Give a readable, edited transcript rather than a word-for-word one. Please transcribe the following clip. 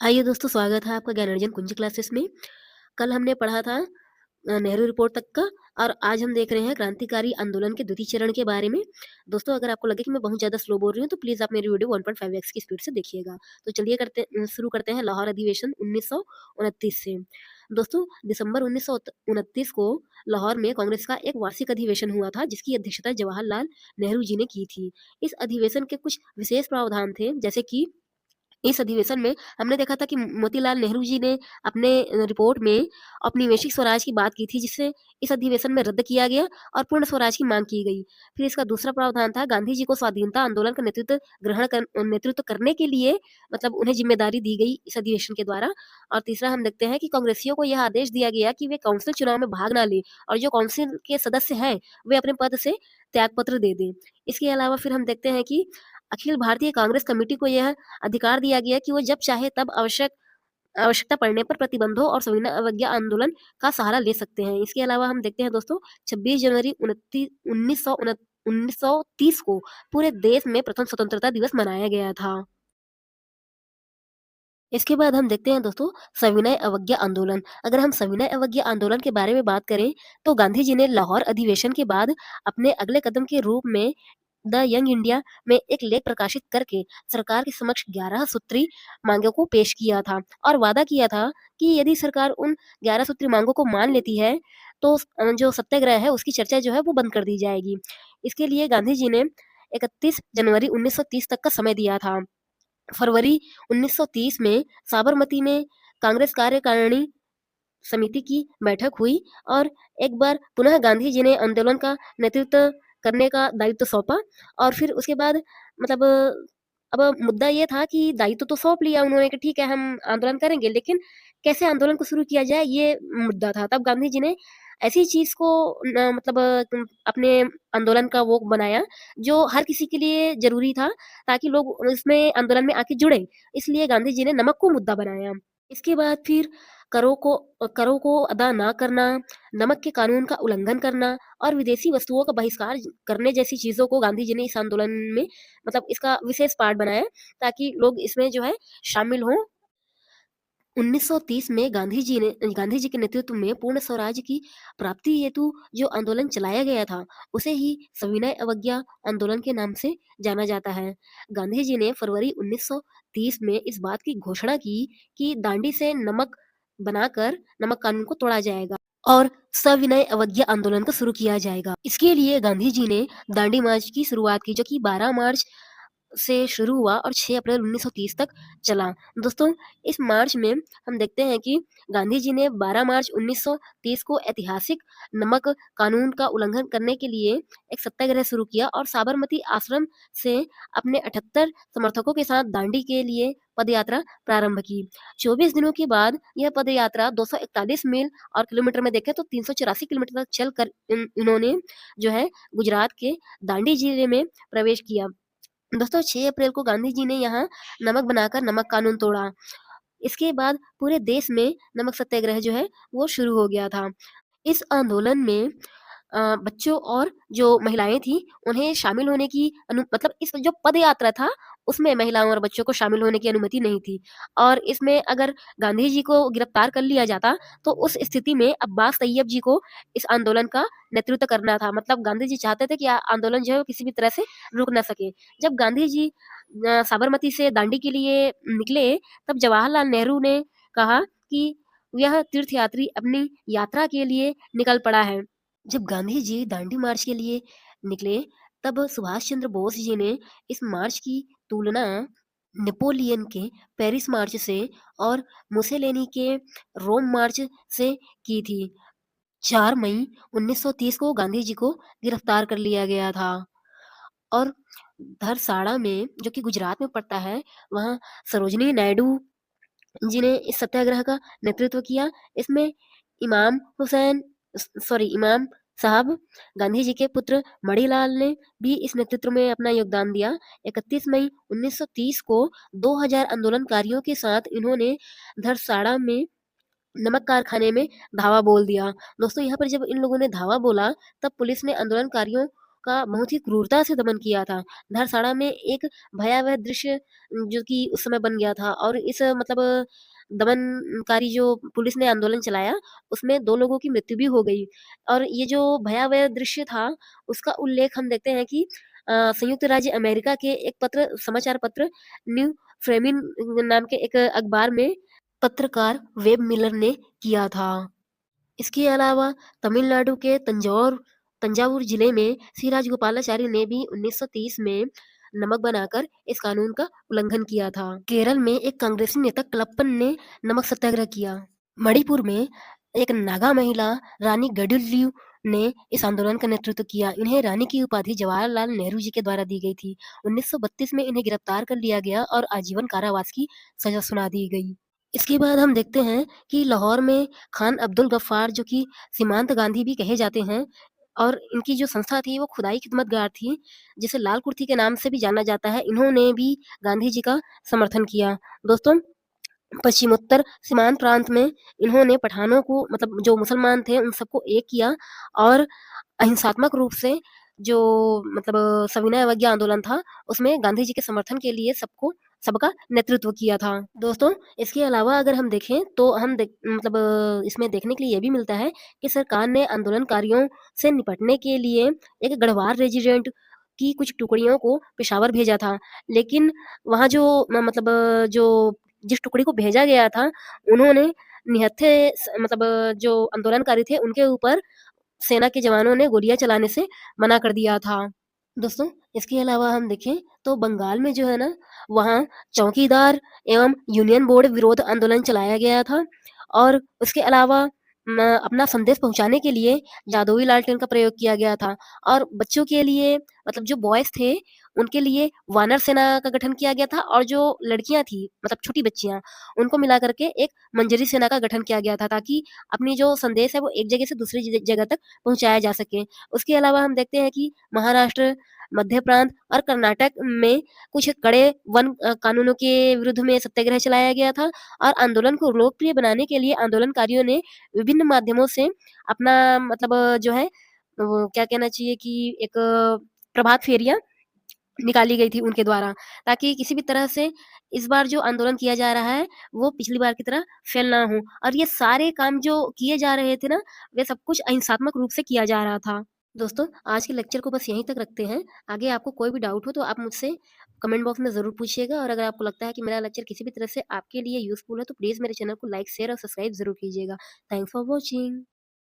आइए दोस्तों, स्वागत है आपका ज्ञानार्जन कुंजी क्लासेस में। कल हमने पढ़ा था नेहरू रिपोर्ट तक का, और आज हम देख रहे हैं क्रांतिकारी आंदोलन के द्वितीय चरण के बारे में। दोस्तों, अगर आपको लगे कि मैं बहुत ज़्यादा स्लो बोल रही हूँ तो प्लीज़ आप मेरी वीडियो 1.5x की स्पीड से देखिएगा। तो चलिए शुरू करते हैं लाहौर अधिवेशन 1929 से। दोस्तों, दिसंबर 1929 को लाहौर में कांग्रेस का एक वार्षिक अधिवेशन हुआ था, जिसकी अध्यक्षता जवाहरलाल नेहरू जी ने की थी। इस अधिवेशन के कुछ विशेष प्रावधान थे, जैसे कि इस अधिवेशन में हमने देखा था कि मोतीलाल नेहरू जी ने अपने रिपोर्ट में औपनिवेशिक स्वराज की बात की थी, जिसे इस अधिवेशन में रद्द किया गया और पूर्ण स्वराज की मांग की गई। फिर इसका दूसरा प्रावधान था, गांधी जी को स्वाधीनता आंदोलन का नेतृत्व करने के लिए मतलब उन्हें जिम्मेदारी दी गई इस अधिवेशन के द्वारा। और तीसरा हम देखते हैं कि कांग्रेसियों को यह आदेश दिया गया कि वे काउंसिल चुनाव में भाग ना लें, और जो काउंसिल के सदस्य हैं वे अपने पद से त्यागपत्र दे दें। इसके अलावा फिर हम देखते हैं कि अखिल भारतीय कांग्रेस कमेटी को यह अधिकार दिया गया कि वो जब चाहे तब आवश्यकता पड़ने पर प्रतिबंधों और सविनय अवज्ञा आंदोलन का सहारा ले सकते हैं। इसके अलावा हम देखते हैं दोस्तों, 26 जनवरी 1930 को पूरे देश में प्रथम स्वतंत्रता दिवस मनाया गया था। इसके बाद हम देखते हैं दोस्तों, सविनय अवज्ञा आंदोलन। अगर हम सविनय अवज्ञा आंदोलन के बारे में बात करें, तो गांधी जी ने लाहौर अधिवेशन के बाद अपने अगले कदम के रूप में द यंग इंडिया में एक लेख प्रकाशित करके सरकार के समक्ष 11 सूत्री मांगों को पेश किया था, और वादा किया था कि यदि सरकार उन 11 सूत्री मांगों को मान लेती है, तो जो सत्याग्रह है उसकी चर्चा जो है वो बंद कर दी जाएगी। इसके लिए गांधी जी ने 31 जनवरी 1930 तक का समय दिया था। फरवरी 1930 में साबरमती में कांग्रेस कार्यकारिणी समिति की बैठक हुई, और एक बार पुनः गांधी जी ने आंदोलन का नेतृत्व करने का दायित्व सौंपा। और फिर उसके बाद मतलब अब मुद्दा ये था कि दायित्व तो सौंप लिया उन्होंने कि ठीक है हम आंदोलन करेंगे, लेकिन कैसे आंदोलन को शुरू किया जाए ये मुद्दा था। तब गांधी जी ने ऐसी चीज को मतलब अपने आंदोलन का वो बनाया जो हर किसी के लिए जरूरी था, ताकि लोग इसमें आंदोलन में आके जुड़े। इसलिए गांधी जी ने नमक को मुद्दा बनाया। इसके बाद फिर करों को अदा ना करना, नमक के कानून का उल्लंघन करना और विदेशी वस्तुओं का बहिष्कार करने जैसी चीज़ों को गांधी जी ने इस आंदोलन में मतलब इसका विशेष पार्ट बनाया, ताकि लोग इसमें जो है शामिल हों। 1930 में गांधी जी के नेतृत्व में पूर्ण स्वराज की प्राप्ति हेतु जो आंदोलन चलाया गया था, उसे ही सविनय अवज्ञा आंदोलन के नाम से जाना जाता है। गांधी जी ने फरवरी 1930 में इस बात की घोषणा की कि दांडी से नमक बनाकर नमक कानून को तोड़ा जाएगा और सविनय अवज्ञा आंदोलन को शुरू किया जाएगा। इसके लिए गांधी जी ने दांडी मार्च की शुरुआत की, जो कि 12 मार्च से शुरू हुआ और 6 अप्रैल 1930 तक चला। दोस्तों, इस मार्च में हम देखते हैं कि गांधी जी ने 12 मार्च 1930 को ऐतिहासिक नमक कानून का उल्लंघन करने के लिए एक सत्याग्रह शुरू किया, और साबरमती आश्रम से अपने 78 समर्थकों के साथ दांडी के लिए पदयात्रा प्रारंभ की। 24 दिनों के बाद यह पदयात्रा 241 मील और किलोमीटर में देखें तो 384 किलोमीटर तक चलकर इन्होंने जो है गुजरात के दांडी जिले में प्रवेश किया। दोस्तों, 6 अप्रैल को गांधी जी ने यहाँ नमक बनाकर नमक कानून तोड़ा। इसके बाद पूरे देश में नमक सत्याग्रह जो है वो शुरू हो गया था। इस आंदोलन में बच्चों और जो महिलाएं थी उन्हें शामिल होने की मतलब इस जो पद यात्रा था उसमें महिलाओं और बच्चों को शामिल होने की अनुमति नहीं थी। और इसमें अगर गांधी जी को गिरफ्तार कर लिया जाता, तो उस स्थिति में अब्बास तैयब जी को इस आंदोलन का नेतृत्व करना था। मतलब गांधी जी चाहते थे कि आंदोलन जो है वो किसी भी तरह से रुक ना सके। जब गांधी जी साबरमती से दांडी के लिए निकले, तब जवाहरलाल नेहरू ने कहा कि यह तीर्थयात्री अपनी यात्रा के लिए निकल पड़ा है। जब गांधी जी दांडी मार्च के लिए निकले, तब सुभाष चंद्र बोस जी ने इस मार्च की तुलना नेपोलियन के पेरिस मार्च से और मुसेलिनी के रोम मार्च से की थी। 4 मई 1930 को गांधी जी को गिरफ्तार कर लिया गया था, और धरसाड़ा में, जो कि गुजरात में पड़ता है, वहाँ सरोजनी नायडू जी ने इस सत्याग्रह का नेतृत्व किया। इसमें इमाम हुसैन इमाम साहब, गांधी जी के पुत्र मणिलाल ने भी इस नेतृत्व में अपना योगदान दिया। 31 मई 1930 को 2000 आंदोलनकारियों के साथ इन्होंने धरसाड़ा में नमक कारखाने में धावा बोल दिया। दोस्तों, यहाँ पर जब इन लोगों ने धावा बोला, तब पुलिस ने आंदोलनकारियों का बहुत ही क्रूरता से दमन किया था। धरसाड़ा में एक भयावह दृश्य जो कि उस समय बन गया था और इस मतलब दमनकारी जो पुलिस ने आंदोलन चलाया, उसमें 2 लोगों की मृत्यु भी हो गई। और ये जो भयावह दृश्य था, उसका उल्लेख हम देखते हैं कि संयुक्त राज्य अमेरिका के एक समाचार पत्र न्यू फ्रेमिन नाम के एक अखबार में पत्रकार वेब मिलर ने किया था। इसके अलावा तमिलनाडु के तंजावुर जिले में श्री राजगोपालाचारी ने भी 1930 में नमक बनाकर इस कानून का उल्लंघन किया था। केरल में एक कांग्रेसी नेता कलप्पन ने नमक सत्याग्रह किया। मणिपुर में एक नागा महिला रानी गडुल्यू ने इस आंदोलन का नेतृत्व किया। इन्हें रानी की उपाधि जवाहरलाल नेहरू जी के द्वारा दी गई थी। 1932 में इन्हें गिरफ्तार कर लिया गया और आजीवन कारावास की सजा सुना दी गई। इसके बाद हम देखते हैं कि लाहौर में खान अब्दुल गफ्फार जो कि सीमांत गांधी भी कहे जाते हैं और इनकी जो संस्था थी वो खुदाई खिदमतगार थी, जिसे लाल कुर्थी के नाम से भी जाना जाता है। इन्होंने भी गांधी जी का समर्थन किया। दोस्तों, पश्चिमोत्तर सीमांत प्रांत में इन्होंने पठानों को मतलब जो मुसलमान थे उन सबको एक किया और अहिंसात्मक रूप से जो मतलब सविनय अवज्ञा आंदोलन था, उसमें गांधी जी के समर्थन के लिए सबका नेतृत्व किया था। दोस्तों, इसके अलावा अगर हम देखें तो मतलब इसमें देखने के लिए ये भी मिलता है कि सरकार ने आंदोलनकारियों से निपटने के लिए एक गढ़वाल रेजिमेंट की कुछ टुकड़ियों को पेशावर भेजा था। लेकिन वहाँ जो मतलब जो जिस टुकड़ी को भेजा गया था, उन्होंने निहत्थे मतलब जो आंदोलनकारी थे उनके ऊपर सेना के जवानों ने गोलियां चलाने से मना कर दिया था। दोस्तों, इसके अलावा हम देखें तो बंगाल में जो है ना, वहाँ चौकीदार एवं यूनियन बोर्ड विरोध आंदोलन चलाया गया था और उसके अलावा अपना संदेश पहुंचाने के लिए जादुई लालटेन का प्रयोग किया गया था और बच्चों के लिए मतलब जो बॉयज थे उनके लिए वानर सेना का गठन किया गया था और जो लड़कियां थी मतलब छोटी बच्चियां उनको मिला करके एक मंजरी सेना का गठन किया गया था ताकि अपनी जो संदेश है वो एक जगह से दूसरी जगह तक पहुंचाया जा सके। उसके अलावा हम देखते हैं कि महाराष्ट्र, मध्य प्रांत और कर्नाटक में कुछ कड़े कानूनों के विरुद्ध में सत्याग्रह चलाया गया था और आंदोलन को लोकप्रिय बनाने के लिए आंदोलनकारियों ने विभिन्न माध्यमों से अपना मतलब जो है वो क्या कहना चाहिए कि एक प्रभात फेरियां निकाली गई थी उनके द्वारा, ताकि किसी भी तरह से इस बार जो आंदोलन किया जा रहा है वो पिछली बार की तरह फेल ना हो और ये सारे काम जो किए जा रहे थे ना, वे सब कुछ अहिंसात्मक रूप से किया जा रहा था। दोस्तों, आज के लेक्चर को बस यहीं तक रखते हैं। आगे आपको कोई भी डाउट हो तो आप मुझसे कमेंट बॉक्स में ज़रूर पूछिएगा और अगर आपको लगता है कि मेरा लेक्चर किसी भी तरह से आपके लिए यूज़फुल है तो प्लीज़ मेरे चैनल को लाइक, शेयर और सब्सक्राइब ज़रूर कीजिएगा। Thanks for watching.